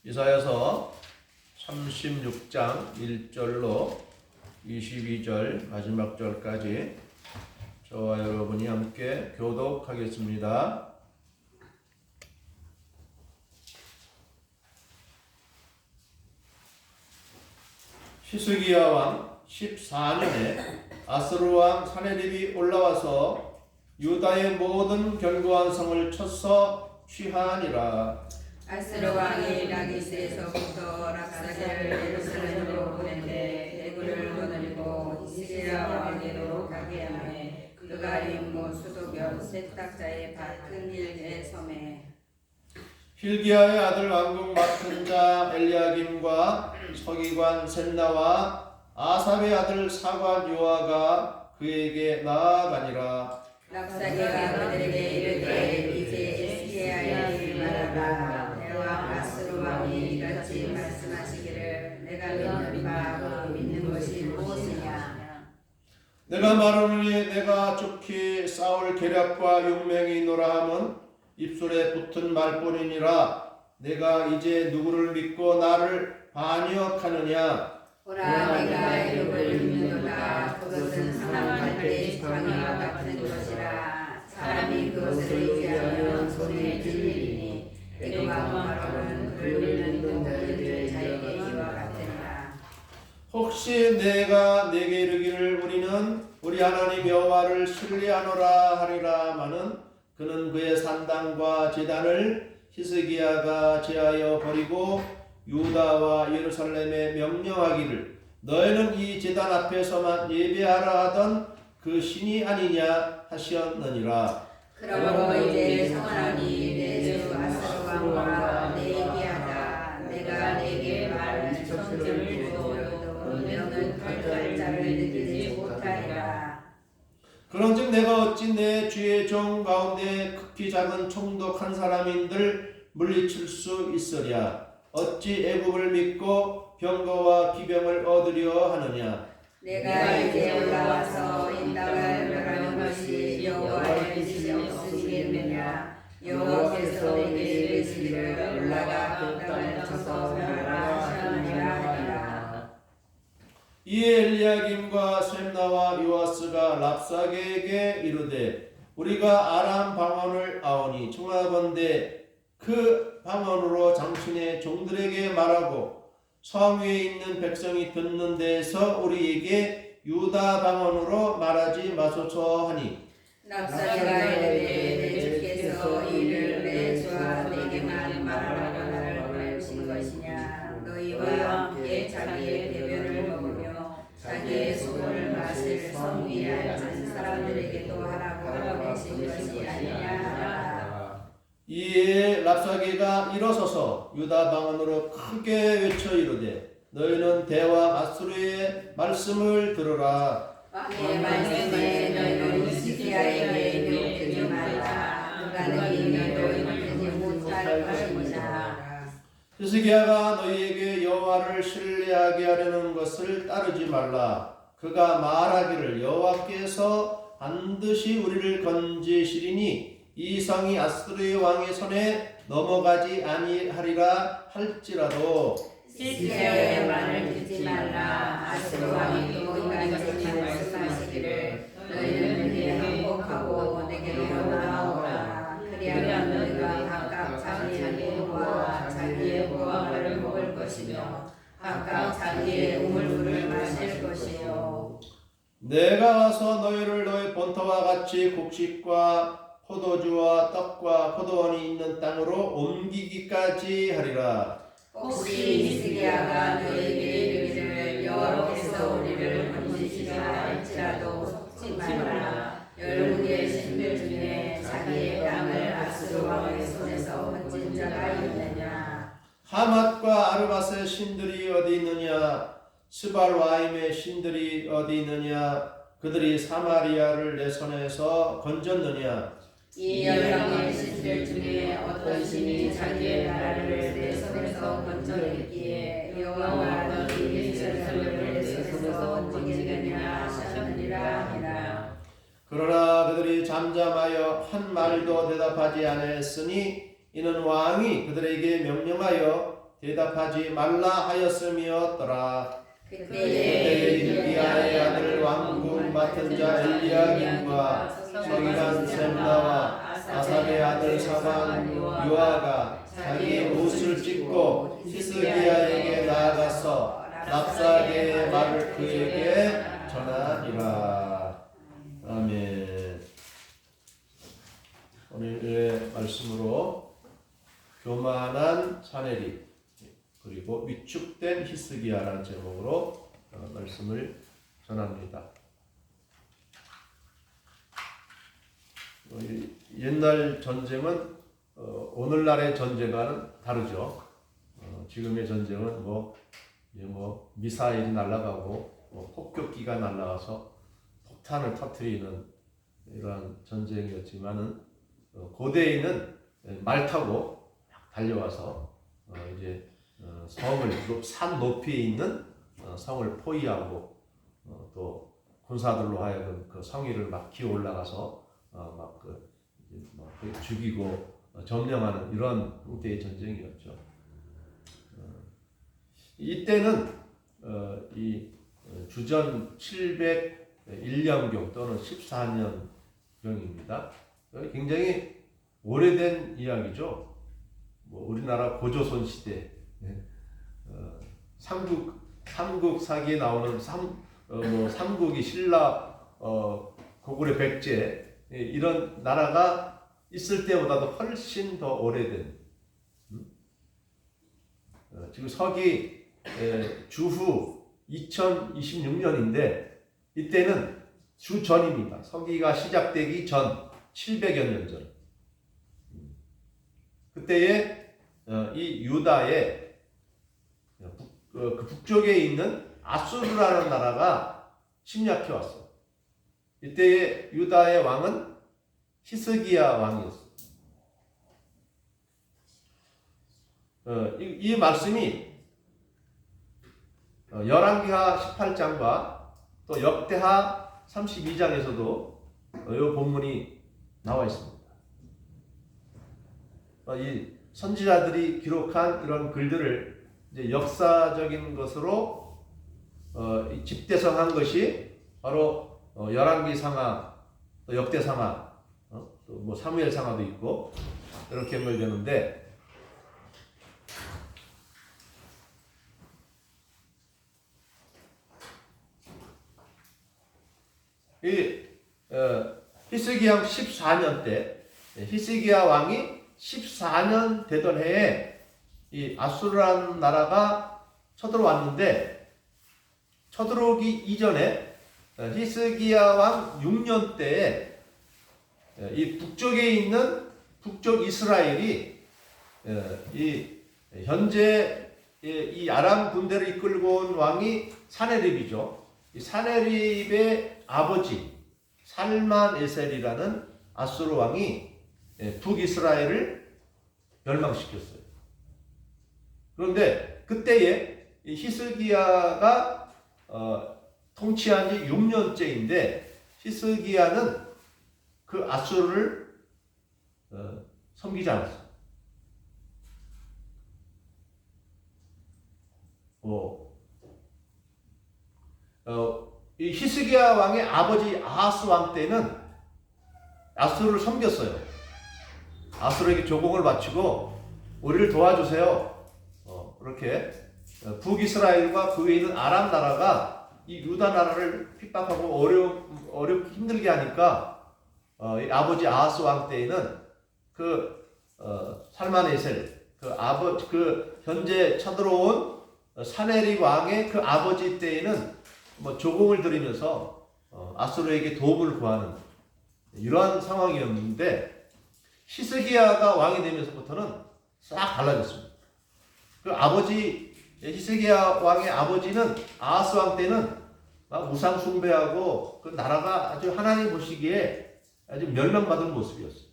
이사야서 36장 1절로 22절 마지막 절까지 저와 여러분이 함께 교독하겠습니다. 히스기야 왕 14년에 아스루 왕 사네립이 올라와서 유다의 모든 견고한 성을 쳐서 취하니라. 아스루 왕이 라기스에서부터 랍사게를 예루살렘으로 보낸데 대구를 거느리고 히스기야 왕에게로 가게 하매 그가 임무 수도경 세탁자의 밭 근일의 섬에 hil기야의 아들 왕궁 맡은 자 엘리야김과 서기관 셋나와 아삽의 아들 사관 요아가 그에게 나아가니라. 랍사게가 그들에게 이르되 이제 히스기야의 일을 말하라. 대왕 아스루 왕이 이같이 말씀하시기를 내가 믿는 바 그 믿는 것이 무엇이냐. 내가 말하노니 내가 좋게 싸울 계략과 용맹이 있노라 함은 입술에 붙은 말뿐이니라. 내가 이제 누구를 믿고 나를 반역하느냐. 보라 내가 이름을 믿는도다. 그것은 사랑할 때 지팡이와 같은 것이라. 사람이 그것을 의지하면 손에 찔리니 내가 말하는 그를 믿는 동물들 자에게 이와 같으니라. 혹시 내가 내게 이르기를 우리는 우리 하나님 여호와를 신뢰하노라 하리라마는 그는 그의 산당과 제단을 히스기야가 제하여 버리고 유다와 예루살렘에 명령하기를 너희는 이 제단 앞에서만 예배하라 하던 그 신이 아니냐 하시었느니라. 그러므로 이제 성하나니 내 주 아스루 왕과 내 얘기하자. 내가 내게 말할 청점을 주어도 너는 할 자를 느끼지 못하리라. 그런즉 내가 어찌 내 주의 종 가운데 극히 작은 총독한 사람인들 물리칠 수 있으랴. 어찌 애굽을 믿고 병거와 기병을 얻으려 하느냐. 내가 이제 올라와서 이 땅을 멸하는 것이 여호와의 뜻이 없으시겠느냐. 여호와께서 내게 이르시기를 올라가 그 땅을 쳐서 멸하라 하시느니라 하니라. 이에 엘리야김과 셈나와 요아스가 랍사게에게 이르되 우리가 아람 방언을 아오니 청하건대 그 방언으로 당신의 종들에게 말하고 성 위에 있는 백성이 듣는 데에서 우리에게 유다 방언으로 말하지 마소서 하니 랍사게가 이르되 내 주께서 이를 내 주와 내게만 말하라고 나를 보내신 것이냐. 너희와 함께 자기의 대변을 먹으며 자기의 수고를 마실 성 위에 앉은 사람들에게도 하라고 보내신 것이 아니냐. 이에 랍사게가 일어서서 유다 방언으로 크게 외쳐 이르되 너희는 대왕 아수르의 말씀을 들으라. 왕의 말씀에 너희는 히스기야에게 미혹되지 말라. 그가 너희에게 미혹되지 못할 것이니라. 히스기야가 너희에게 여호와를 신뢰하게 하려는 것을 따르지 말라. 그가 말하기를 여호와께서 반드시 우리를 건지시리니 이 성이 아수르의 왕의 손에 넘어가지 아니하리라 할지라도 히스기야의 말을 듣지 말라. 아스루 왕이 또 이같이 말씀하시기를 너희는 내게 항복하고 내게로 나아오라. 그리하면 너희가 각각 자기의 고와 자기의 고와를 먹을 것이며 각각 자기의 우물물을 마실 것이요. 내가 와서 너희를 너희 본토와 같이 곡식과 포도주와 떡과 포도원이 있는 땅으로 옮기기까지 하리라. 혹시 히스기야가 너희에게 이르기를 여호와께서 우리를 건지시려 할지라도 속지 말라. 열국의 신들 중에 자기의 땅을 아스루 왕의 손에서 건진 자가 있느냐. 하맛과 아르밧의 신들이 어디 있느냐. 스발와임의 신들이 어디 있느냐. 그들이 사마리아를 내 손에서 건졌느냐. 이 열방의 신들 중에 어떤 신이 자기의 나라를 내 손에서 건져냈기에 여호와가 너희 예루살렘을 내 손에서 건지겠느냐 하셨느니라 하니라. 그러나 그들이 잠잠하여 한 말도 대답하지 아니하였으니 이는 왕이 그들에게 명령하여 대답하지 말라 하였음이었더라. 그때에 일기야의 아들 왕궁 맡은 자 엘리야김과 성이란 셈나와 아삽의 아들 사반 요아가 자기의 옷을 찢고 히스기야에게 나아가서 랍사게의 말을 그에게 전하니라. 아멘. 오늘의 말씀으로 교만한 사내립 그리고 위축된 히스기야라는 제목으로 말씀을 전합니다. 옛날 전쟁은 오늘날의 전쟁과는 다르죠. 지금의 전쟁은 미사일이 날아가고 폭격기가 날아가서 폭탄을 터뜨리는 이러한 전쟁이었지만은 고대에는 말 타고 달려와서 이제 성을 산 높이에 있는 성을 포위하고 또 군사들로 하여금 그 성위를 막 기어 올라가서 죽이고 점령하는 이런 형태의 전쟁이었죠. 이때는 이 주전 701년경 또는 14년경입니다. 굉장히 오래된 이야기죠. 우리나라 고조선 시대 삼국사기에 나오는 삼국이 신라 고구려 백제 이런 나라가 있을 때보다도 훨씬 더 오래된 지금 서기 주후 2026년인데 이때는 주전입니다. 서기가 시작되기 전 700여 년 전. 그때에 이 유다의 그 북쪽에 있는 아수르라는 나라가 침략해 왔어. 이때의 유다의 왕은 히스기야 왕이었어. 이 말씀이 열왕기하 18장과 또 역대하 32장에서도 이 본문이 나와 있습니다. 이 선지자들이 기록한 이런 글들을 이제 역사적인 것으로 집대성한 것이 바로 열왕기 상하, 또 역대 상하, 또 사무엘 상하도 있고 이렇게 연결되는데 이 히스기야 14년 때 히스기야 왕이 14년 되던 해에 이 아수르라는 나라가 쳐들어왔는데 쳐들어오기 이전에 히스기야 왕 6년 때에 이 북쪽에 있는 북쪽 이스라엘이 이 현재 이 아람 군대를 이끌고 온 왕이 사네립이죠. 이 사네립의 아버지 살만에셀이라는 아수르 왕이 북이스라엘을 멸망시켰어요. 그런데 그때에 이 히스기야가 통치한 지 6년째인데 히스기야는 그 아수르를 섬기지 않았어요. 이 히스기야 왕의 아버지 아하스 왕 때는 아수르를 섬겼어요. 아수르에게 조공을 바치고 우리를 도와주세요. 그렇게 북이스라엘과 그 위에 있는 아람 나라가 이 유다 나라를 핍박하고 어렵게 힘들게 하니까 이 아버지 아하스 왕 때에는 살만에셀 그 현재 쳐들어온 사네립 왕의 그 아버지 때에는 조공을 들이면서 아수르에게 도움을 구하는 이러한 상황이었는데 히스기야가 왕이 되면서부터는 싹 달라졌습니다. 그 아버지 히스기야 왕의 아버지는 아하스 왕 때는 막 우상 숭배하고 그 나라가 아주 하나님 보시기에 아주 멸망받은 모습이었어요.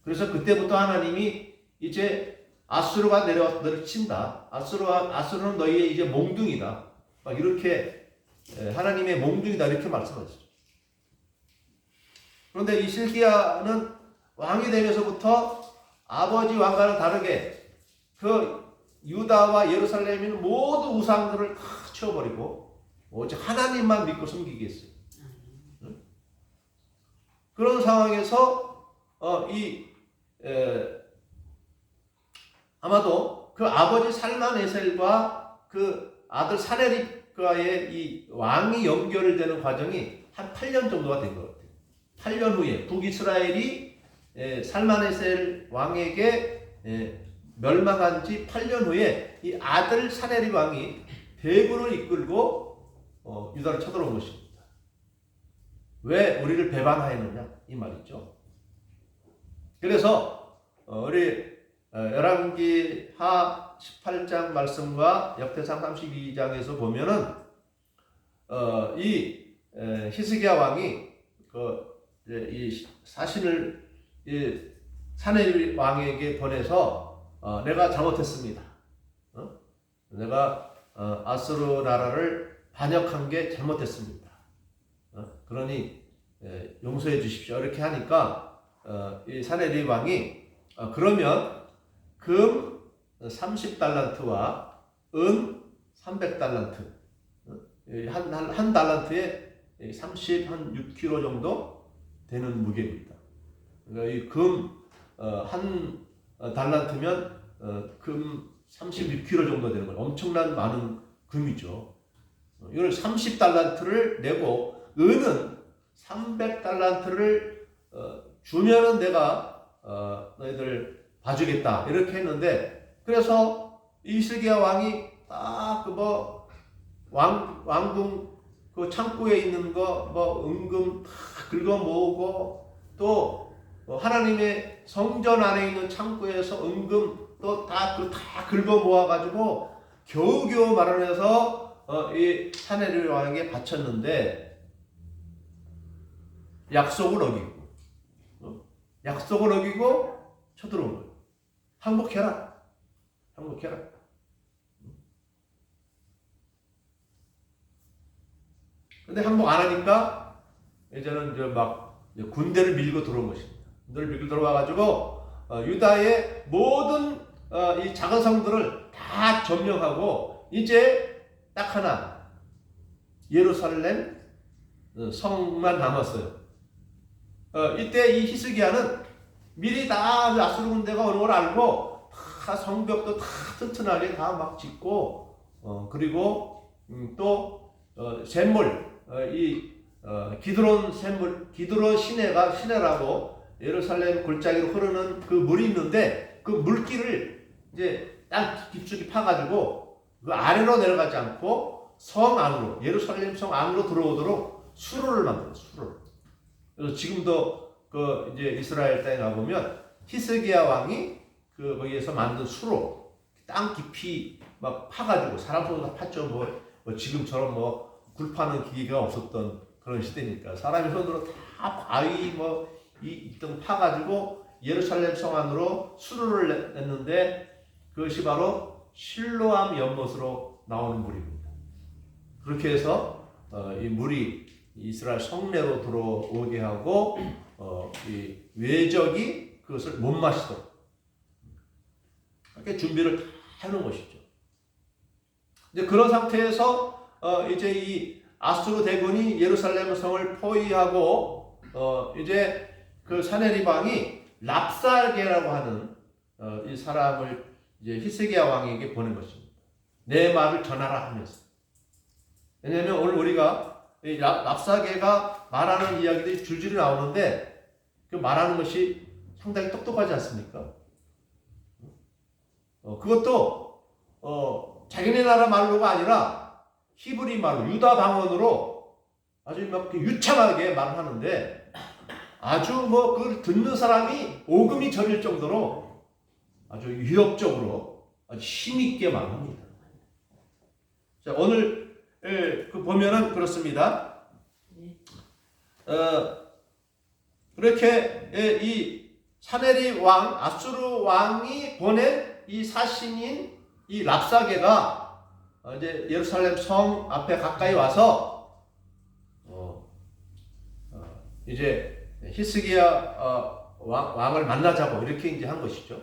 그래서 그때부터 하나님이 이제 아수르가 너를 친다. 아수르는 너희의 이제 몽둥이다. 막 이렇게 하나님의 몽둥이다 이렇게 말씀하셨죠. 그런데 이 히스기야는 왕이 되면서부터 아버지 왕과는 다르게 그 유다와 예루살렘에 있는 모든 우상들을 다 치워버리고 오직 하나님만 믿고 섬기게 했어요. 응? 그런 상황에서 아마도 그 아버지 살만에셀과 그 아들 사레립과의 이 왕이 연결되는 과정이 한 8년 정도가 된 것 같아요. 8년 후에 북이스라엘이 살만에셀 왕에게 멸망한 지 8년 후에 이 아들 사레립 왕이 대군을 이끌고 유다를 쳐들어온 것입니다. 왜 우리를 배반하였느냐 이 말이죠. 그래서 우리 열왕기 하 18장 말씀과 역대상 32장에서 보면은 이 히스기야 왕이 이 사신을 이 사네립 왕에게 보내서 내가 잘못했습니다. 내가 아수르 나라를 반역한 게 잘못했습니다. 그러니 용서해 주십시오. 이렇게 하니까 이 사네립 왕이 그러면 금 30달란트와 은 300달란트, 한 달란트에 36kg 정도 되는 무게입니다. 그러니까 이 금 한 달란트면 금 36kg 정도 되는 거예요. 엄청난 많은 금이죠. 이걸 30달란트를 내고 은은 300달란트를 주면은 내가 너희들 봐주겠다 이렇게 했는데, 그래서 히스기야 왕이 딱 왕궁 그 창고에 있는 거 은금 다 긁어 모으고, 또 하나님의 성전 안에 있는 창고에서 은금 또 다 긁어 모아가지고 겨우겨우 마련해서 이 사네립 왕에게 바쳤는데 약속을 어기고 쳐들어온 거예요. 항복해라. 근데 항복 안 하니까 이제는 이제 막 군대를 밀고 들어온 것입니다. 군대를 밀고 들어와가지고 유다의 모든 이 작은 성들을 다 점령하고 이제 딱 하나 예루살렘 성만 남았어요. 이때 이 히스기야는 미리 다 아수르 군대가 오는 걸 알고 다 성벽도 다 튼튼하게 다 막 짓고 그리고 또 샘물 기드론 시내라고 예루살렘 골짜기로 흐르는 그 물이 있는데 그 물길을 이제 땅 깊숙이 파가지고 그 아래로 내려가지 않고 성 안으로, 예루살렘 성 안으로 들어오도록 수로를 만들어요. 수로를. 그래서 지금도 그 이제 이스라엘 땅에 가보면 히스기야 왕이 그 거기에서 만든 수로 땅 깊이 막 파가지고 사람 손으로 다 팠죠. 뭐 지금처럼 굴 파는 기계가 없었던 그런 시대니까 사람이 손으로 다 바위 이등 파가지고 예루살렘 성 안으로 수로를 냈는데 그것이 바로 실로암 연못으로 나오는 물입니다. 그렇게 해서 이 물이 이스라엘 성내로 들어오게 하고 이 외적이 그것을 못 마시도록 이렇게 준비를 다 해놓은 것이죠. 이제 그런 상태에서 이제 이 아수르 대군이 예루살렘 성을 포위하고 이제 그 사네립 왕이 랍사게라고 하는 이 사람을 이제 히스기야 왕에게 보낸 것입니다. 내 말을 전하라 하면서. 왜냐하면 오늘 우리가 이 랍사게가 말하는 이야기들이 줄줄이 나오는데 그 말하는 것이 상당히 똑똑하지 않습니까? 그것도 자기네 나라 말로가 아니라 히브리 말로 유다 방언으로 아주 막 유창하게 말을 하는데 아주 그걸 듣는 사람이 오금이 저릴 정도로 아주 위협적으로 아주 힘있게 말합니다. 자, 오늘 그 보면은 그렇습니다. 그렇게 이 사네립 왕, 아수르 왕이 보낸 이 사신인 이 랍사게가 이제 예루살렘 성 앞에 가까이 와서 이제 히스기야 왕을 만나자고 이렇게 이제 한 것이죠.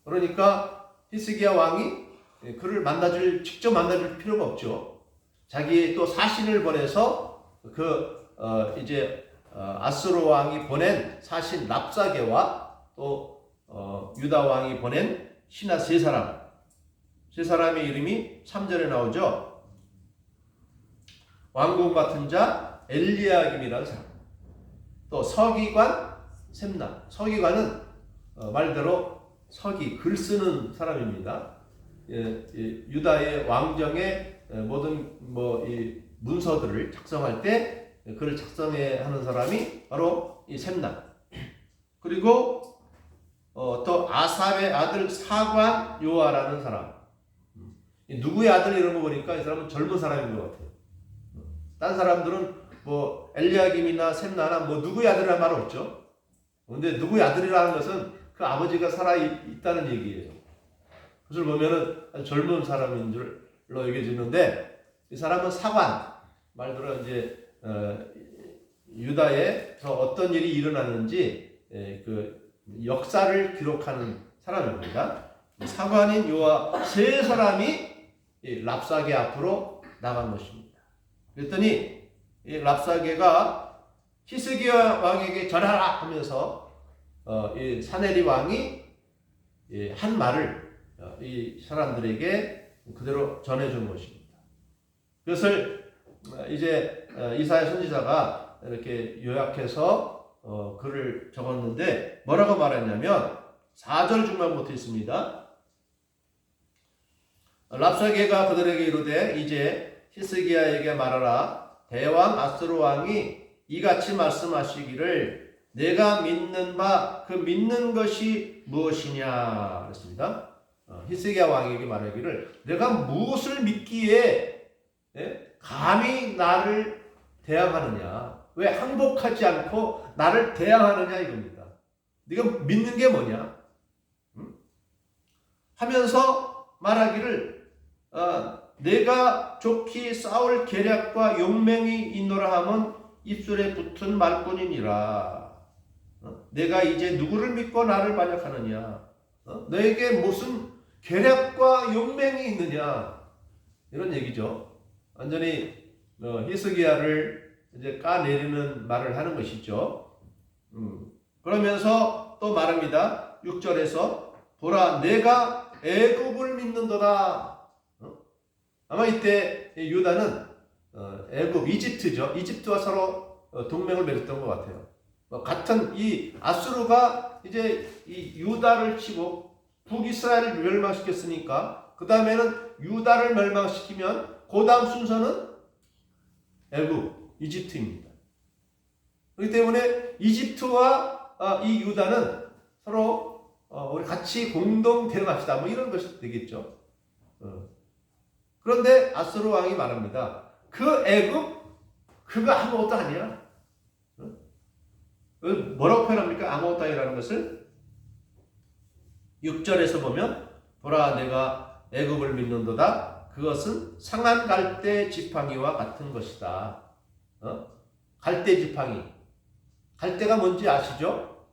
그러니까 히스기야 왕이 그를 직접 만나줄 필요가 없죠. 자기의 또 사신을 보내서 아수르 왕이 보낸 사신 랍사게와 또 유다 왕이 보낸 신하 세 사람의 이름이 3절에 나오죠. 왕궁 같은 자 엘리야김이라는 사람, 또 서기관 셈나. 서기관은 말대로 글 쓰는 사람입니다. 유다의 왕정의 모든 이 문서들을 작성할 때 글을 작성하는 사람이 바로 이 셈나. 그리고 또 아삽의 아들 사관 요아라는 사람. 누구의 아들 이런 거 보니까 이 사람은 젊은 사람인 것 같아요. 딴 사람들은 뭐 엘리야김이나 셈나나 뭐 누구의 아들이라는 말 없죠. 근데 누구의 아들이라는 것은 그 아버지가 살아 있다는 얘기예요. 그것을 보면은 아주 젊은 사람인 줄로 여겨지는데, 이 사람은 사관, 말대로 이제 유다에서 어떤 일이 일어났는지 그 역사를 기록하는 사람입니다. 사관인 요아 세 사람이 이 랍사게 앞으로 나간 것입니다. 그랬더니 이 랍사게가 히스기야 왕에게 전하라 하면서 이 사네리 왕이 한 말을 이 사람들에게 그대로 전해준 것입니다. 그것을 이제 이사야 선지자가 이렇게 요약해서 글을 적었는데 뭐라고 말했냐면 4절 중반부터 있습니다. 랍사게가 그들에게 이르되 이제 히스기야에게 말하라. 대왕 아수르 왕이 이같이 말씀하시기를 내가 믿는 바 그 믿는 것이 무엇이냐 그랬습니다. 히스기야 왕에게 말하기를 내가 무엇을 믿기에 감히 나를 대항하느냐, 왜 항복하지 않고 나를 대항하느냐 이겁니다. 네가 믿는 게 뭐냐? 하면서 말하기를 내가 좋게 싸울 계략과 용맹이 있노라 하면 입술에 붙은 말뿐이니라. 내가 이제 누구를 믿고 나를 반역하느냐? 너에게 무슨 계략과 용맹이 있느냐? 이런 얘기죠. 완전히 히스기야를 이제 까내리는 말을 하는 것이죠. 그러면서 또 말합니다. 6절에서 보라 내가 애굽을 믿는도다. 아마 이때 유다는 애굽, 이집트죠. 이집트와 서로 동맹을 맺었던 것 같아요. 같은 이 아수르가 이제 이 유다를 치고 북이스라엘을 멸망시켰으니까 그 다음에는 유다를 멸망시키면 그 다음 순서는 애굽, 이집트입니다. 그렇기 때문에 이집트와 이 유다는 서로 우리 같이 공동 대응합시다. 뭐 이런 것이 되겠죠. 그런데 아수르 왕이 말합니다. 그 애굽 그거 아무것도 아니야. 뭐라고 표현합니까? 아무것도 아니라는 것을 6절에서 보면 보라 내가 애굽을 믿는도다. 그것은 상한 갈대 지팡이와 같은 것이다. 갈대 지팡이. 갈대가 뭔지 아시죠?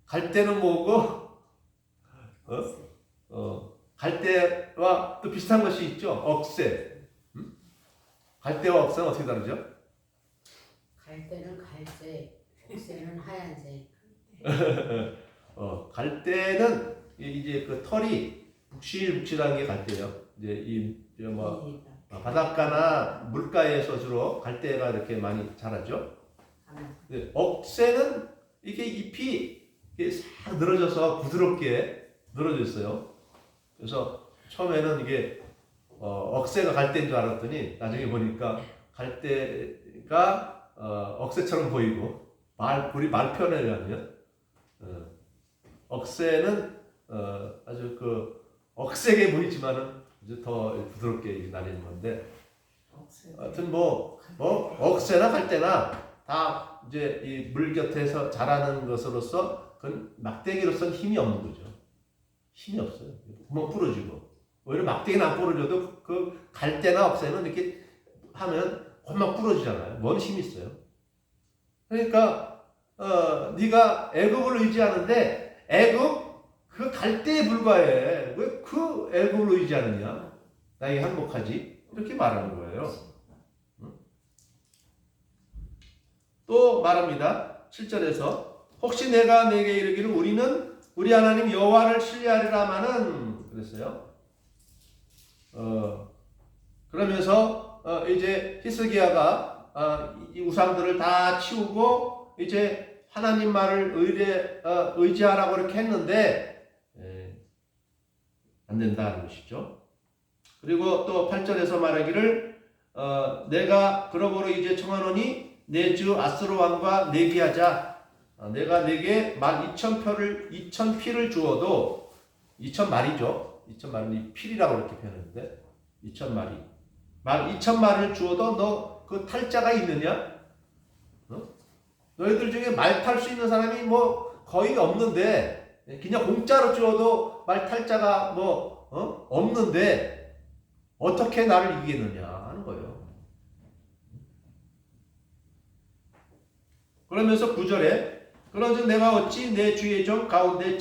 갈대는 뭐고? 갈대와 또 비슷한 것이 있죠. 억새. 갈대와 억새는 어떻게 다르죠? 갈대는 갈색, 억새는 하얀색. 갈대는 이제 그 털이 북실북실한 게 갈대예요. 이제 바닷가나 물가에서 주로 갈대가 이렇게 많이 자라죠. 억새는 이게 잎이 이게 싹 늘어져서 부드럽게 늘어져 있어요. 그래서 처음에는 이게 억새가 갈대인 줄 알았더니 나중에 보니까 갈대가 억새처럼 보이고 우리 말 표현에 의하면 억새는 아주 그 억세게 보이지만은 이제 더 부드럽게 나뉘는 건데, 하여튼 뭐 억새나 갈대나 다 이제 이 물 곁에서 자라는 것으로서 그건 막대기로서는 힘이 없는 거죠. 힘이 없어요. 구멍 부러지고. 오히려 막대기는 안 부러져도 그 갈대나 억새는 이렇게 하면 금방 부러지잖아요. 뭔 힘이 있어요. 그러니까 네가 애굽을 의지하는데 애굽 그 갈대에 불과해. 왜 그 애국을 의지하느냐? 나에게 행복하지? 이렇게 말하는 거예요. 또 말합니다. 7절에서 혹시 내가 내게 이르기를 우리는 우리 하나님 여호와를 신뢰하리라마는 그랬어요. 그러면서 이제 히스기야가 이 우상들을 다 치우고 이제 하나님 말을 의지하라고 이렇게 했는데 안 된다는 것이죠. 그리고 또 8절에서 말하기를 내가 그러므로 이제 청하노니 내 주 아스로 왕과 내기하자. 내가 내게 12,000피를 주어도 2,000마리죠. 2,000마리 필이라고 이렇게 표현했는데 2,000마리 12,000마리를 주어도 너 그 탈자가 있느냐? 너희들 중에 말 탈 수 있는 사람이 뭐 거의 없는데 그냥 공짜로 주어도 말 탈자가 뭐 없는데 어떻게 나를 이기겠느냐 하는 거예요. 그러면서 9절에 그런즉 내가 어찌 내 주의 종 가운데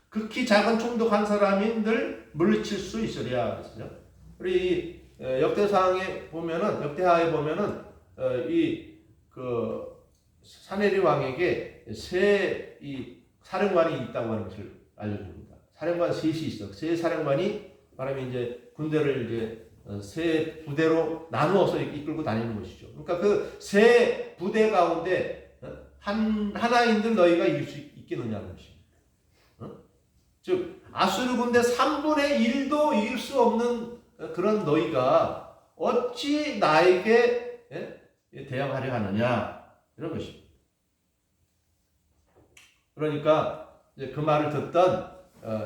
극히 작은 총독한 사람인들 물리칠 수 있으랴 그랬어요. 우리 역대하에 보면은 이 그 사내리 왕에게 이 사령관이 있다고 하는 것을 알려줍니다. 사령관 셋이 있어. 세 사령관이 말하면 이제 군대를 이제 세 부대로 나누어서 이끌고 다니는 것이죠. 그러니까 그 세 부대 가운데 하나인들 너희가 이길 수 있겠느냐는 것입니다. 즉 아수르 군대 3분의 1도 이길 수 없는 그런 너희가 어찌 나에게 대항하려 하느냐 이런 것입니다. 그러니까 이제 그 말을 듣던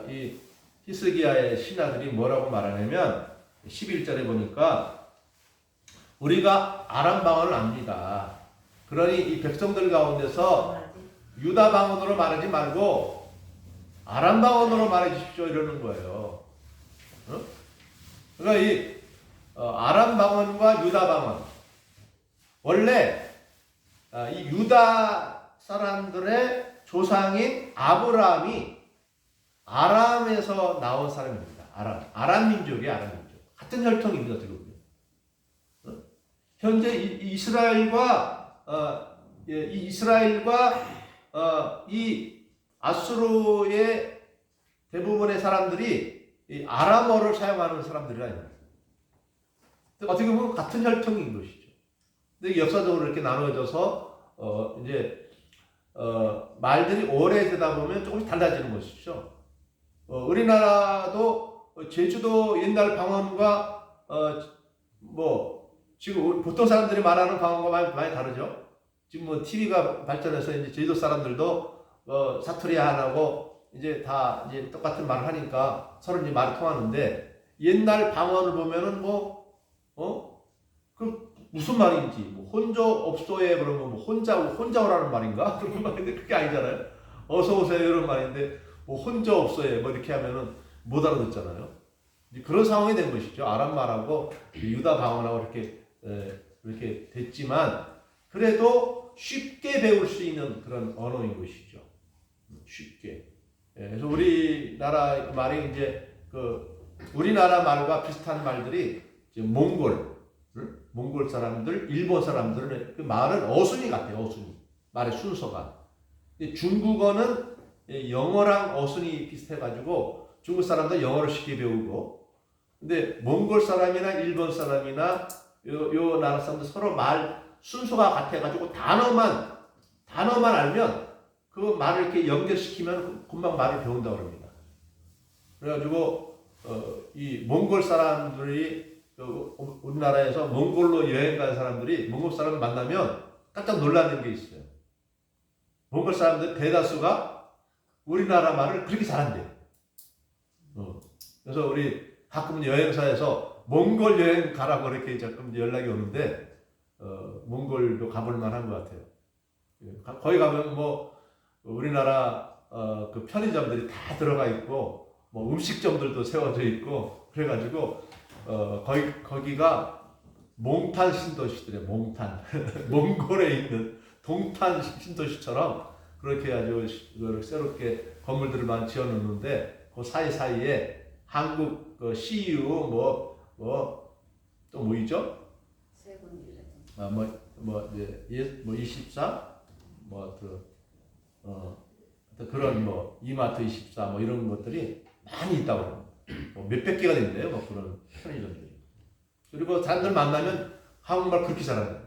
이 히스기야의 신하들이 뭐라고 말하냐면 11절에 보니까 우리가 아람 방언을 압니다. 그러니 이 백성들 가운데서 유다 방언으로 말하지 말고 아람 방언으로 말해 주십시오 이러는 거예요. 그러니까 이 아람 방언과 유다 방언 원래 이 유다 사람들의 조상인 아브라함이 아람에서 나온 사람입니다. 아람 민족이에요. 아람 민족 같은 혈통입니다. 지금 현재 이스라엘과 이 아수르의 대부분의 사람들이 이 아람어를 사용하는 사람들이라 어떻게 보면 같은 혈통인 것이죠. 근데 역사적으로 이렇게 나누어져서 이제 말들이 오래되다 보면 조금씩 달라지는 것이죠. 우리나라도 제주도 옛날 방언과 뭐 지금 보통 사람들이 말하는 방언과 많이 다르죠. 지금 뭐 TV가 발전해서 이제 제주도 사람들도 사투리 하나고 이제 다 이제 똑같은 말을 하니까 서로 이제 말이 통하는데 옛날 방언을 보면은 그 무슨 말인지 뭐 혼자 없소에 그러면 뭐 혼자 오라는 말인가 그런 말인데 그게 아니잖아요. 어서 오세요 이런 말인데 뭐 혼자 없소에 뭐 이렇게 하면은 못 알아듣잖아요. 그런 상황이 된 것이죠. 아람 말하고 유다 방언하고 이렇게 됐지만 그래도 쉽게 배울 수 있는 그런 언어인 것이죠. 쉽게. 그래서 우리나라 말이 이제 우리나라 말과 비슷한 말들이 이제 몽골 사람들, 일본 사람들은 그 말은 어순이 같아요. 어순이 말의 순서가. 중국어는 영어랑 어순이 비슷해가지고 중국 사람들 영어를 쉽게 배우고, 근데 몽골 사람이나 일본 사람이나 요 나라 사람들 서로 말 순서가 같아가지고 단어만 알면 그 말을 이렇게 연결시키면 금방 말을 배운다고 합니다. 그래가지고 이 몽골 사람들이 우리나라에서 몽골로 여행 간 사람들이 몽골 사람을 만나면 깜짝 놀라는 게 있어요. 몽골 사람들 대다수가 우리나라 말을 그렇게 잘한대요. 그래서 우리 가끔 여행사에서 몽골 여행 가라고 이렇게 가끔 연락이 오는데 몽골도 가볼 만한 것 같아요. 거기 가면 뭐 우리나라 그 편의점들이 다 들어가 있고 뭐 음식점들도 세워져 있고 그래가지고 거기가 몽탄 신도시들이에요. 몽탄 몽골에 있는 동탄 신도시처럼 그렇게 아주 새롭게 건물들만 지어놓는데 그 사이사이에 한국 그 CU 또 뭐이죠? 세븐일레븐. 뭐 24 그런 이마트 24 이런 것들이 많이 있다고 몇백 개가 된대요. 그런 편의점들이. 그리고 사람들 만나면 한국말 그렇게 잘하는 거예요.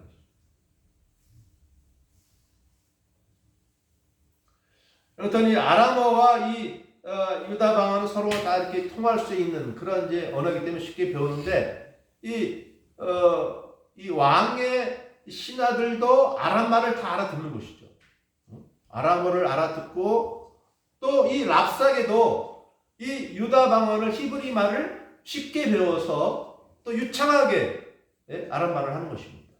그렇더니 아람어와 이 유다 방언은 서로 다 이렇게 통할 수 있는 그런 이제 언어이기 때문에 쉽게 배우는데 이 왕의 신하들도 아람 말을 다 알아듣는 것이죠. 아람어를 알아듣고 또 이 랍사게도 이 유다 방언을 히브리 말을 쉽게 배워서 또 유창하게 아람 말을 하는 것입니다.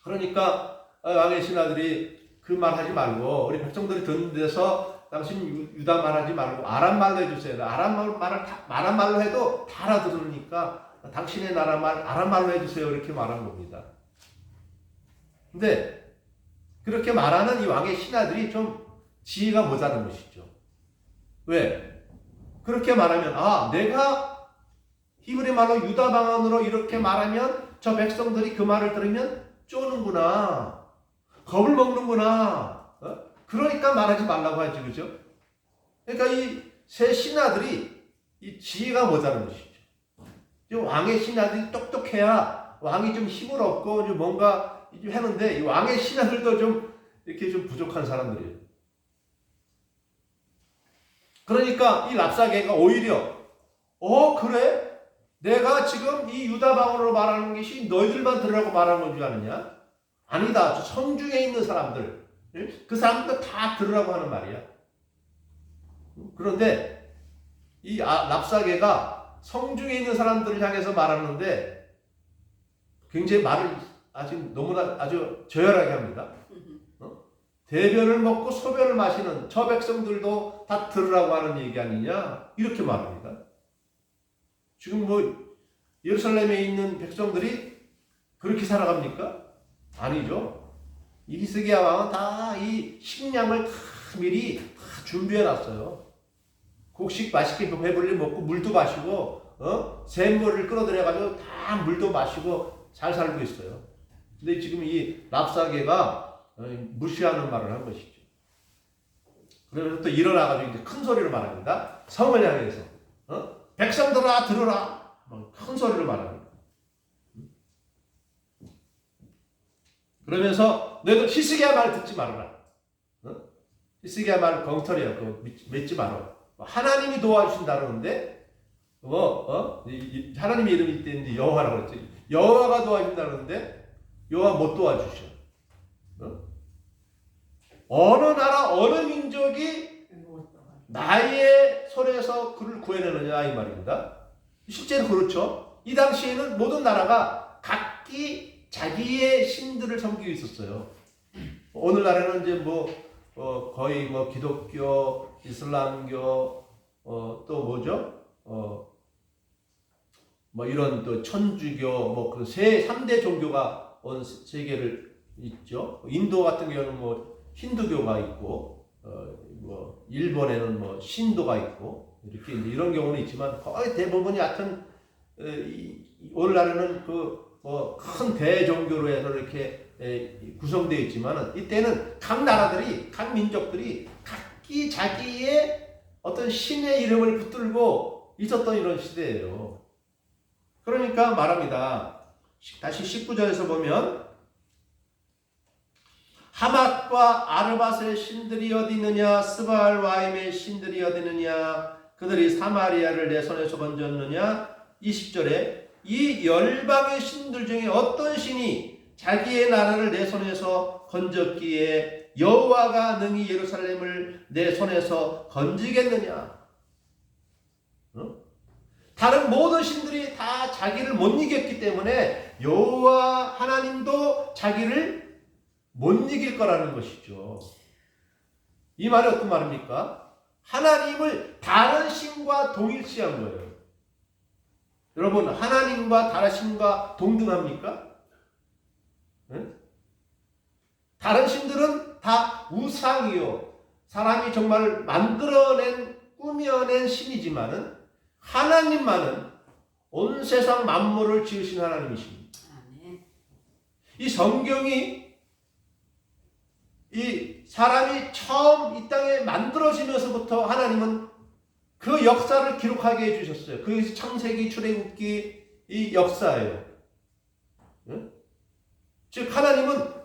그러니까 왕의 신하들이 그 말 하지 말고 우리 백성들이 듣는 데서 당신 유다 말 하지 말고 아람 말로 해주세요. 아람 말로 해도 다 알아들으니까 당신의 나라 말 아람 말로 해주세요. 이렇게 말한 겁니다. 근데 그렇게 말하는 이 왕의 신하들이 좀 지혜가 모자란 것이죠. 왜? 그렇게 말하면 내가 히브리 말로 유다 방언으로 이렇게 말하면 저 백성들이 그 말을 들으면 쪼는구나. 겁을 먹는구나. 그러니까 말하지 말라고 하지, 그죠? 그러니까 이 세 신하들이 이 지혜가 모자란 것이죠. 왕의 신하들이 똑똑해야 왕이 좀 힘을 얻고 좀 뭔가 좀 하는데 이 왕의 신하들도 좀 이렇게 좀 부족한 사람들이에요. 그러니까 이 랍사게가 오히려 그래? 내가 지금 이 유다 방언으로 말하는 것이 너희들만 들으라고 말하는 건 줄 아느냐? 아니다. 성중에 있는 사람들, 그 사람들 다 들으라고 하는 말이야. 그런데 이 랍사게가 성중에 있는 사람들을 향해서 말하는데 굉장히 말을 너무나 아주 저열하게 합니다. 대변을 먹고 소변을 마시는 저 백성들도 다 들으라고 하는 얘기 아니냐? 이렇게 말합니다. 지금 예루살렘에 있는 백성들이 그렇게 살아갑니까? 아니죠. 이 히스기야 왕은 다 이 식량을 다 미리 다 준비해 놨어요. 곡식 맛있게 배불리 먹고 물도 마시고 샘물을 끌어들여가지고 다 물도 마시고 잘 살고 있어요. 근데 지금 이 랍사게가 무시하는 말을 한 것이죠. 그래서 또 일어나가지고 이제 큰 소리로 말합니다. 성을 향해서 백성들아 들으라. 큰 소리로 말합니다. 그러면서 너희들 히스기야 말 듣지 말아라. 히스기야 말 엉터리야. 그거 믿지 말아. 하나님이 도와주신다 그러는데 하나님의 이름이 있는데 여호와라고 그랬지. 여호와가 도와준다 그러는데 여호와 못 도와주셔. 어느 나라 어느 민족이 나의 손에서 그를 구해내느냐 이 말입니다. 실제로 그렇죠. 이 당시에는 모든 나라가 각기 자기의 신들을 섬기고 있었어요. 오늘날에는 이제 거의 기독교, 이슬람교, 또 뭐죠? 이런 또 천주교, 그 3대 종교가 온 세계를 있죠. 인도 같은 경우는 힌두교가 있고, 일본에는 신도가 있고, 이렇게 이런 경우는 있지만 거의 대부분이 하여튼, 오늘날에는 큰 대종교로 해서 이렇게 구성되어 있지만은 이때는 각 나라들이, 각 민족들이 각기 자기의 어떤 신의 이름을 붙들고 있었던 이런 시대예요. 그러니까 말합니다. 다시 19절에서 보면 하맛과 아르밧의 신들이 어디 있느냐? 스바알와임의 신들이 어디 있느냐? 그들이 사마리아를 내 손에서 건졌느냐? 20절에 이 열방의 신들 중에 어떤 신이 자기의 나라를 내 손에서 건졌기에 여호와가 능히 예루살렘을 내 손에서 건지겠느냐? 다른 모든 신들이 다 자기를 못 이겼기 때문에 여호와 하나님도 자기를 못 이길 거라는 것이죠. 이 말이 어떤 말입니까? 하나님을 다른 신과 동일시한 거예요. 여러분, 하나님과 다른 신과 동등합니까? 네? 다른 신들은 다 우상이요, 사람이 정말 만들어낸 꾸며낸 신이지만은 하나님만은 온 세상 만물을 지으신 하나님이십니다. 아멘. 이 성경이 이 사람이 처음 이 땅에 만들어지면서부터 하나님은 그 역사를 기록하게 해주셨어요. 그게 창세기, 출애굽기 이 역사예요. 응? 즉 하나님은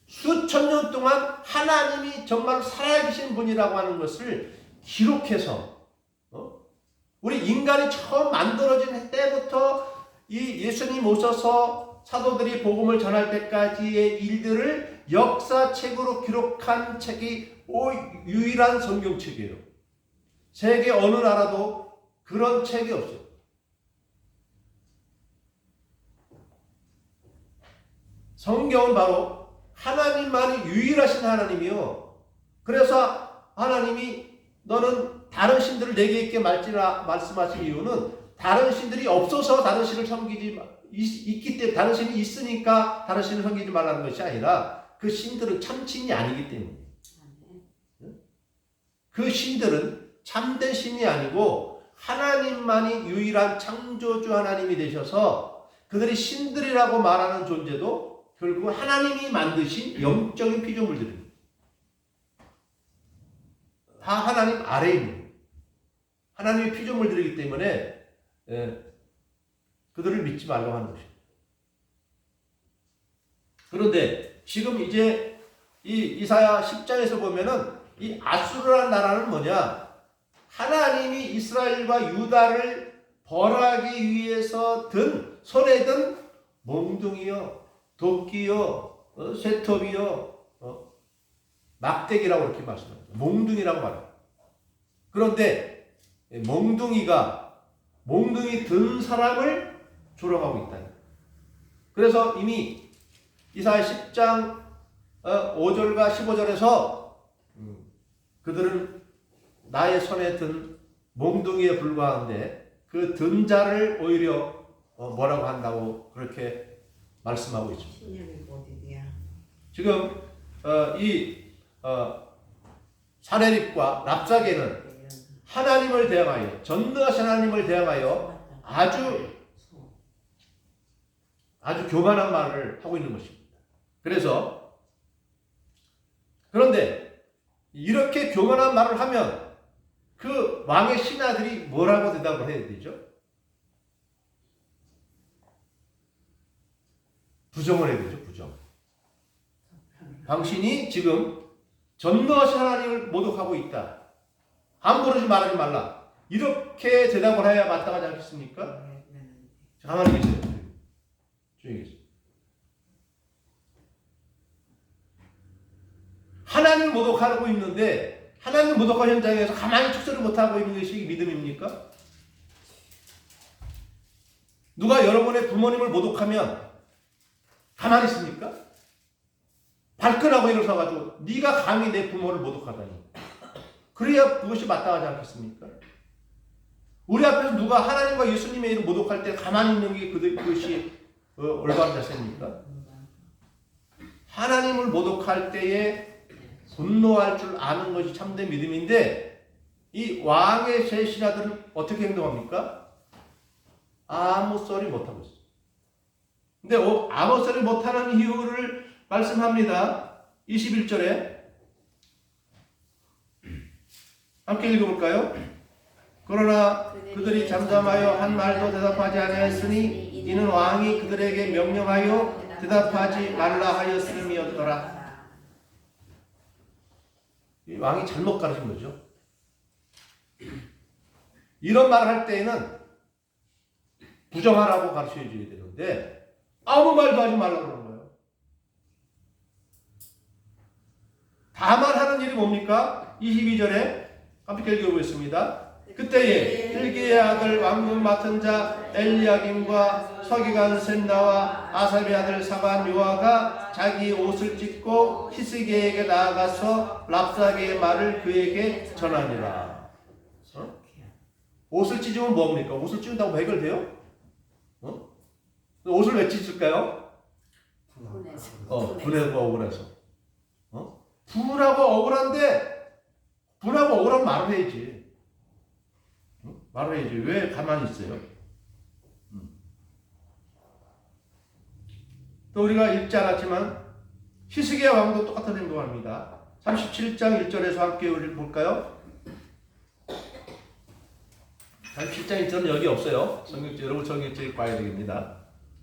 수천 년 동안 하나님이 정말 살아계신 분이라고 하는 것을 기록해서 우리 인간이 처음 만들어진 때부터 이 예수님 오셔서 사도들이 복음을 전할 때까지의 일들을 역사책으로 기록한 책이 유일한 성경책이에요. 세계 어느 나라도 그런 책이 없어요. 성경은 바로 하나님만이 유일하신 하나님이요. 그래서 하나님이 너는 다른 신들을 내게 있게 말지라 말씀하신 이유는 다른 신들이 없어서 다른 신을 섬기지 있기 때문에 다른 신이 있으니까 다른 신을 섬기지 말라는 것이 아니라 그 신들은 참신이 아니기 때문에 그 신들은 참된 신이 아니고 하나님만이 유일한 창조주 하나님이 되셔서 그들이 신들이라고 말하는 존재도 결국 하나님이 만드신 영적인 피조물들입니다. 다 하나님 아래에 있는 거예요. 하나님의 피조물들이기 때문에 그들을 믿지 말라고 하는 것입니다. 그런데 지금 이제 이 이사야 10장에서 보면은 이 아수르라는 나라는 뭐냐? 하나님이 이스라엘과 유다를 벌하기 위해서 손에 든 몽둥이요, 도끼요, 쇠톱이요, 막대기라고 이렇게 말씀합니다. 몽둥이라고 말합니다. 그런데 몽둥이 든 사람을 조롱하고 있다. 그래서 이미 이사야 10장 5절과 15절에서 그들은 나의 손에 든 몽둥이에 불과한데 그 든 자를 오히려 뭐라고 한다고 그렇게 말씀하고 있습니다. 신념이 어디야? 지금 사내립과 랍사게는 하나님을 대항하여 전능하신 하나님을 대항하여 아주 교만한 말을 하고 있는 것입니다. 그런데 이렇게 교만한 말을 하면 그 왕의 신하들이 뭐라고 대답을 해야 되죠? 부정을 해야 되죠. 부정. 당신이 지금 전능하신 하나님을 모독하고 있다. 함부로 말하지 말라. 이렇게 대답을 해야 마땅하지 않겠습니까? 가만히 계세요. 조용히 계세요. 하나님을 모독하고 있는데 하나님 모독한 현장에서 가만히 축소를 못하고 있는 것이 믿음입니까? 누가 여러분의 부모님을 모독하면 가만히 있습니까? 발끈하고 일어서가지고 네가 감히 내 부모를 모독하다니. 그래야 그것이 마땅하지 않겠습니까? 우리 앞에서 누가 하나님과 예수님의 이름 모독할 때 가만히 있는 게 그것이 올바른 자세입니까? 하나님을 모독할 때에 분노할 줄 아는 것이 참된 믿음인데 이 왕의 세 신하들은 어떻게 행동합니까? 아무 소리 못하고 있어요. 근데 아무 소리 못하는 이유를 말씀합니다. 21절에 함께 읽어볼까요? 그러나 그들이 잠잠하여 한 말도 대답하지 아니하였으니 이는 왕이 그들에게 명령하여 대답하지 말라 하였음이었더라. 왕이 잘못 가르친 거죠. 이런 말을 할 때에는 부정하라고 가르쳐 줘야 되는데 아무 말도 하지 말라고 그러는 거예요. 다만 하는 일이 뭡니까? 22절에 함께 읽어보겠습니다. 그때에 hil기야의 아들 왕군 맡은 자 엘리야김과 서기관 셈나와 아삽의 아들 사반 요아가 자기 옷을 찢고 히스기야에게 나아가서 랍사게의 말을 그에게 전하니라. 옷을 찢으면 뭡니까? 옷을 찢는다고 해결돼요? 옷을 왜 찢을까요? 분해서 억울해서. 분하고 억울한데 분하고 억울하면 말을 해야지. 말을 해야지. 왜 가만히 있어요? 또 우리가 읽지 않았지만 히스기야 왕도 똑같은 행동을 합니다. 37장 1절에서 함께 우리 볼까요? 37장 1절은 여기 없어요. 성경책 여러분 성경책 봐야 되겠습니다.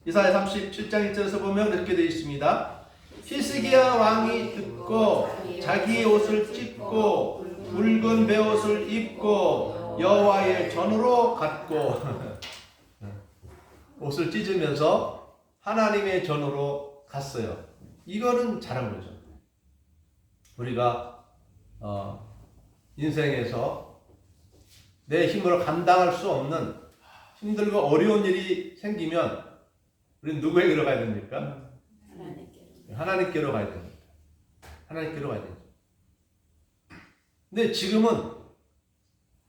이사야 37장 1절에서 보면 이렇게 되어 있습니다. 히스기야 왕이 듣고 자기의 옷을 찢고 붉은 베옷을 입고 여호와의 전으로 갔고 옷을 찢으면서 하나님의 전으로 갔어요. 이거는 잘한 거죠. 우리가 인생에서 내 힘으로 감당할 수 없는 힘들고 어려운 일이 생기면 우리는 누구에게로 가야 됩니까? 하나님께로 가야 됩니다. 하나님께로 가야 됩니다. 근데 지금은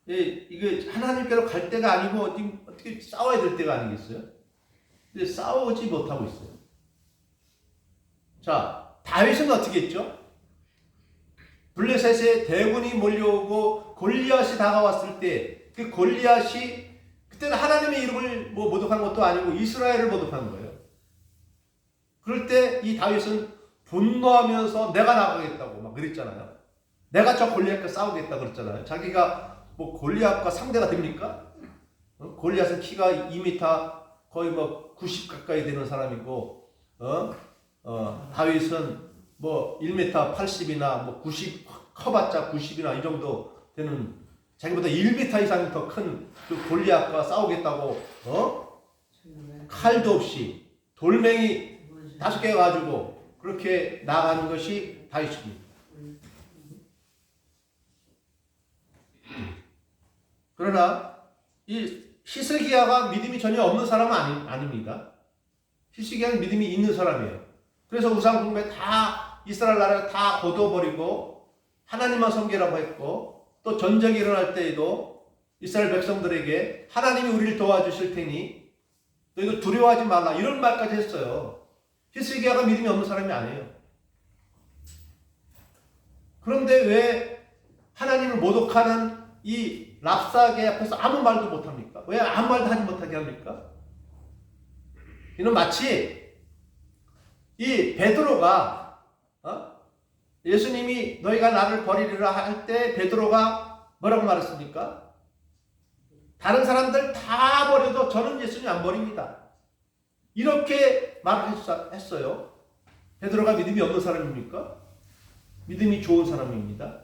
이게 하나님께로 갈 때가 아니고 어떻게 싸워야 될 때가 아니겠어요? 근데 싸우지 못하고 있어요. 자, 다윗은 어떻게 했죠? 블레셋에 대군이 몰려오고 골리앗이 다가왔을 때 그 골리앗이 그때는 하나님의 이름을 모독한 것도 아니고 이스라엘을 모독한 거예요. 그럴 때 이 다윗은 분노하면서 내가 나가겠다고 막 그랬잖아요. 내가 저 골리앗과 싸우겠다 그랬잖아요. 자기가 골리앗과 상대가 됩니까? 골리앗은 키가 2m 거의 90 가까이 되는 사람이고 다윗은 1m 80이나 90 커봤자 90이나 이 정도 되는 자기보다 1m 이상 더 큰 그 골리앗과 싸우겠다고 칼도 없이 돌멩이 5개 가지고 그렇게 나가는 것이 다윗입니다. 그러나 이 히스기야가 믿음이 전혀 없는 사람은 아닙니다. 히스기야는 믿음이 있는 사람이에요. 그래서 우상 숭배 다 이스라엘 나라를 다 거둬버리고 하나님만 섬기라고 했고 또 전쟁이 일어날 때에도 이스라엘 백성들에게 하나님이 우리를 도와주실 테니 너희도 두려워하지 말라 이런 말까지 했어요. 히스기야가 믿음이 없는 사람이 아니에요. 그런데 왜 하나님을 모독하는 이 랍사게 앞에서 아무 말도 못합니까? 왜 아무 말도 하지 못하게 합니까? 이는 마치 이 베드로가 예수님이 너희가 나를 버리리라 할 때 베드로가 뭐라고 말했습니까? 다른 사람들 다 버려도 저는 예수님 안 버립니다. 이렇게 말을 했어요. 베드로가 믿음이 없는 사람입니까? 믿음이 좋은 사람입니다.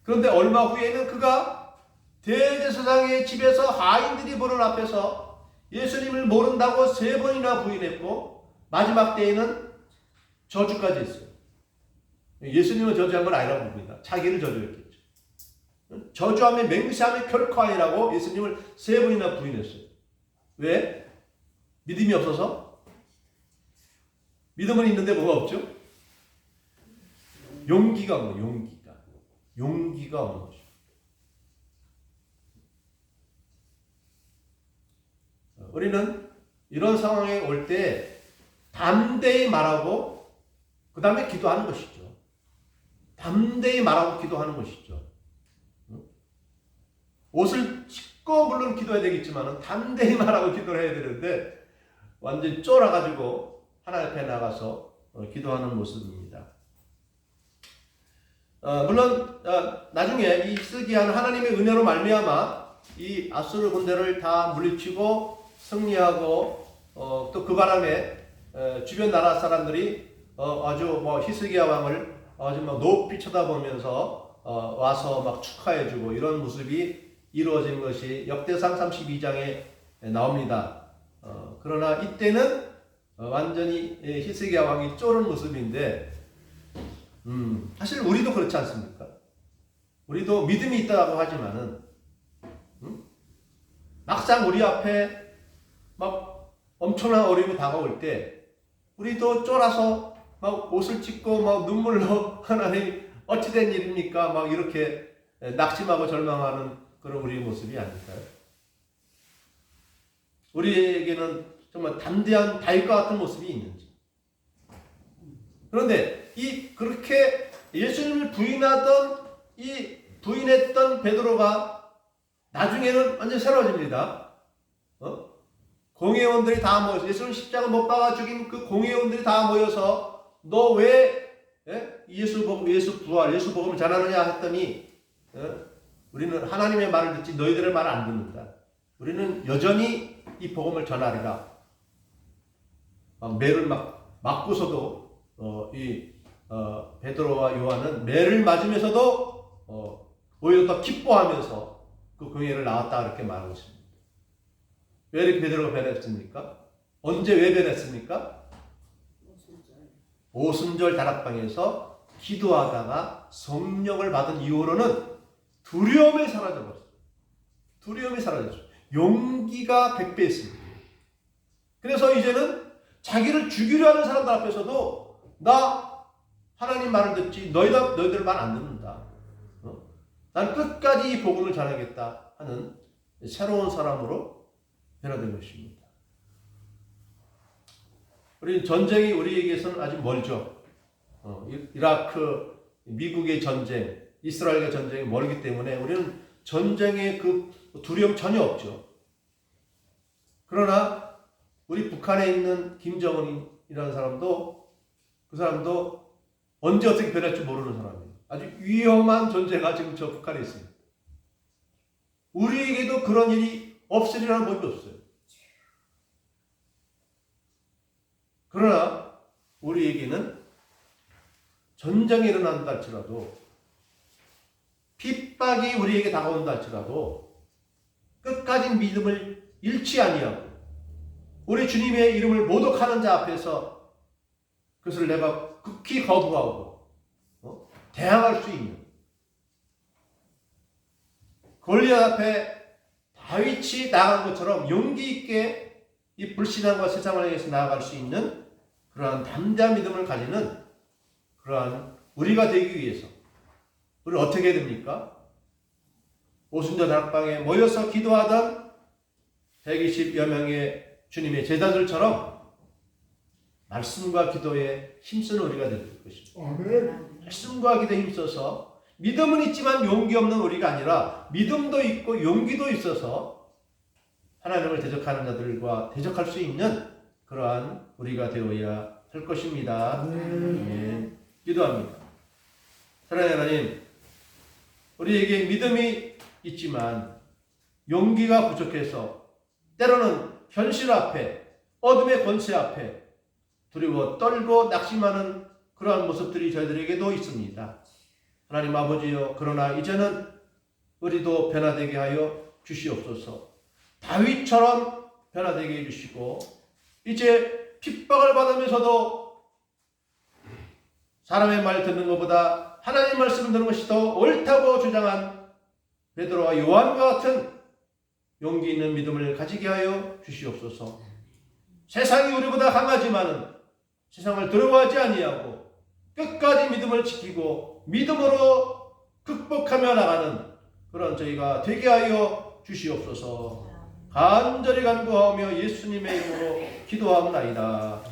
그런데 얼마 후에는 그가 대제사장의 집에서 하인들이 보는 앞에서 예수님을 모른다고 3번이나 부인했고 마지막 때에는 저주까지 했어요. 예수님은 저주한 건 아니라고 봅니다. 자기를 저주했겠죠. 저주하며 맹세하며 결코 아니라고 예수님을 3번이나 부인했어요. 왜? 믿음이 없어서? 믿음은 있는데 뭐가 없죠? 용기가 없는 거예요. 용기가 없는 거죠. 우리는 이런 상황에 올 때 담대히 말하고 그 다음에 기도하는 것이죠. 담대히 말하고 기도하는 것이죠. 옷을 찢고 물론 기도해야 되겠지만 담대히 말하고 기도를 해야 되는데 완전히 쫄아가지고 하나님 앞에 나가서 기도하는 모습입니다. 물론 나중에 이 히스기야는 하나님의 은혜로 말미암아 이 아수르 군대를 다 물리치고 승리하고 또 그 바람에 주변 나라 사람들이 아주 히스기야 왕을 아주 높이 쳐다보면서 와서 막 축하해주고 이런 모습이 이루어진 것이 역대상 32장에 나옵니다. 그러나 이때는 완전히 히스기야 왕이 쫄은 모습인데 사실 우리도 그렇지 않습니까? 우리도 믿음이 있다고 하지만은 막상 우리 앞에 막 엄청난 어려움이 다가올 때 우리도 쫄아서 막 옷을 찢고 막 눈물로 하나님 어찌된 일입니까? 막 이렇게 낙심하고 절망하는 그런 우리의 모습이 아닐까요? 우리에게는 정말 담대한 다윗과 같은 모습이 있는지. 그런데 그렇게 예수님을 부인하던 이 부인했던 베드로가 나중에는 완전 새로워집니다. 공회원들이 다 모여서 예수를 십자가 못 박아 죽인 그 공회원들이 다 모여서 너 왜 예수 부활, 예수 복음을 전하느냐 했더니 우리는 하나님의 말을 듣지 너희들의 말을 안 듣는다. 우리는 여전히 이 복음을 전하리라. 매를 맞고서도 베드로와 요한은 매를 맞으면서도 오히려 더 기뻐하면서 그 공회를 나왔다 이렇게 말하고 있습니다. 왜 이렇게 베드로가 변했습니까? 언제 왜 변했습니까? 오순절 다락방에서 기도하다가 성령을 받은 이후로는 두려움이 사라져버렸어요. 두려움이 사라졌어요. 용기가 100배였습니다. 그래서 이제는 자기를 죽이려 하는 사람들 앞에서도 나 하나님 말을 듣지 너희들 말 안 듣는다. 난 끝까지 이 복음을 전하겠다 하는 새로운 사람으로 변화된 것입니다. 우리 전쟁이 우리에게서는 아직 멀죠. 이라크, 미국의 전쟁, 이스라엘의 전쟁이 멀기 때문에 우리는 전쟁의 그 두려움 전혀 없죠. 그러나 우리 북한에 있는 김정은이라는 사람도 그 사람도 언제 어떻게 변할지 모르는 사람이에요. 아주 위험한 존재가 지금 저 북한에 있습니다. 우리에게도 그런 일이 없으리라는 법이 없어요. 그러나 우리에게는 전쟁이 일어난다 할지라도 핍박이 우리에게 다가온다 할지라도 끝까지 믿음을 잃지 아니하고 우리 주님의 이름을 모독하는 자 앞에서 그것을 내가 극히 거부하고 대항할 수 있는 골리앗 앞에 다윗이 나간 것처럼 용기 있게 이 불신앙과 세상을 향해서 나아갈 수 있는 그러한 담대한 믿음을 가지는 그러한 우리가 되기 위해서 우리 어떻게 해야 됩니까? 오순절 다락방에 모여서 기도하던 120여 명의 주님의 제자들처럼 말씀과 기도에 힘쓰는 우리가 될 것입니다. 말씀과 기도에 힘써서 믿음은 있지만 용기 없는 우리가 아니라 믿음도 있고 용기도 있어서 하나님을 대적하는 자들과 대적할 수 있는 그러한 우리가 되어야 할 것입니다. 기도합니다. 사랑하는 하나님, 우리에게 믿음이 있지만 용기가 부족해서 때로는 현실 앞에 어둠의 권세 앞에 두려워 떨고 낙심하는 그러한 모습들이 저희들에게도 있습니다. 하나님 아버지여, 그러나 이제는 우리도 변화되게 하여 주시옵소서. 다윗처럼 변화되게 해주시고 이제 핍박을 받으면서도 사람의 말 듣는 것보다 하나님 말씀을 듣는 것이 더 옳다고 주장한 베드로와 요한과 같은 용기 있는 믿음을 가지게 하여 주시옵소서. 세상이 우리보다 강하지만은 세상을 두려워하지 아니하고 끝까지 믿음을 지키고 믿음으로 극복하며 나가는 그런 저희가 되게 하여 주시옵소서. 간절히 간구하며 예수님의 이름으로 기도하옵나이다.